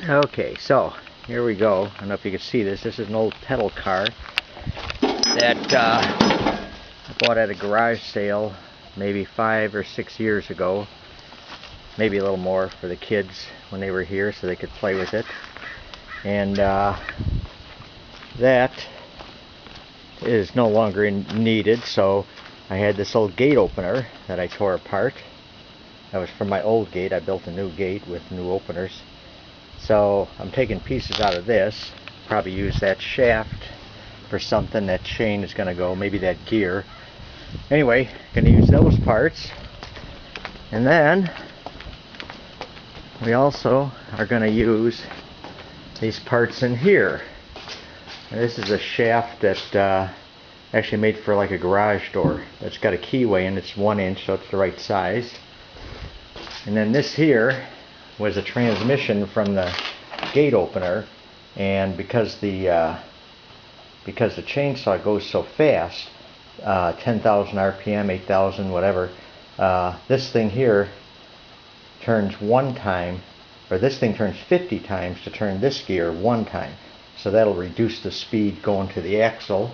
Okay, so here we go. I don't know if you can see this. This is an old pedal car that I bought at a garage sale maybe 5 or 6 years ago. Maybe a little more for the kids when they were here so they could play with it. And that is no longer needed, so I had this old gate opener that I tore apart. That was from my old gate. I built a new gate with new openers. So I'm taking pieces out of this. Probably use that shaft for something. That chain is going to go, maybe that gear. Anyway, going to use those parts. And then we also are going to use these parts in here. And this is a shaft that actually made for like a garage door. It's got a keyway and it's 1 inch, so it's the right size. And then this here was a transmission from the gate opener, and because the chainsaw goes so fast, 10,000 RPM, 8,000, whatever, this thing here turns 1 time, or this thing turns 50 times to turn this gear 1 time. So that'll reduce the speed going to the axle.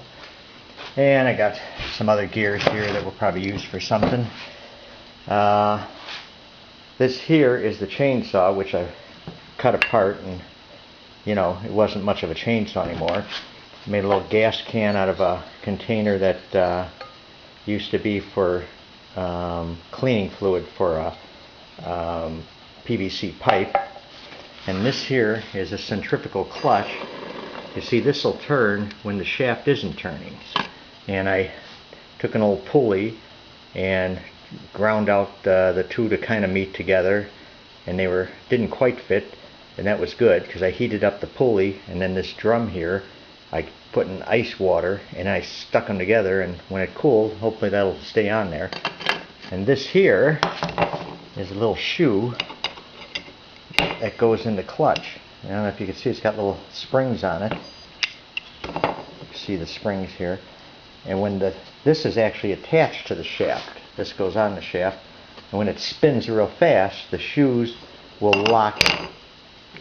And I got some other gears here that we'll probably use for something. This here is the chainsaw, which I cut apart, and you know, it wasn't much of a chainsaw anymore. I made a little gas can out of a container that used to be for cleaning fluid for a PVC pipe. And this here is a centrifugal clutch. You see, this will turn when the shaft isn't turning. And I took an old pulley and ground out the two to kind of meet together, and they didn't quite fit, and that was good because I heated up the pulley, and then this drum here I put in ice water and I stuck them together, and when it cooled, hopefully that'll stay on there. And this here is a little shoe that goes in the clutch. I don't know if you can see, it's got little springs on it. You can see the springs here. And when this is actually attached to the shaft, this goes on the shaft, and when it spins real fast, the shoes will lock,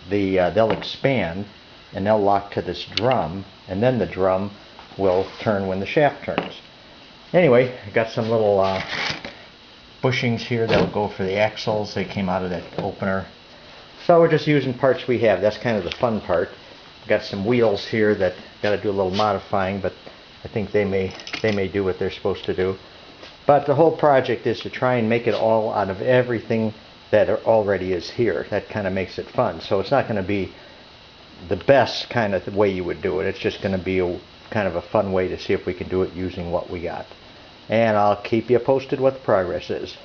they'll expand, and they'll lock to this drum, and then the drum will turn when the shaft turns. Anyway, I got some little bushings here that'll go for the axles. They came out of that opener. So we're just using parts we have. That's kind of the fun part. Got some wheels here that got to do a little modifying, but I think they may do what they're supposed to do. But the whole project is to try and make it all out of everything that already is here. That kind of makes it fun. So it's not going to be the best kind of way you would do it. It's just going to be a kind of a fun way to see if we can do it using what we got. And I'll keep you posted what the progress is.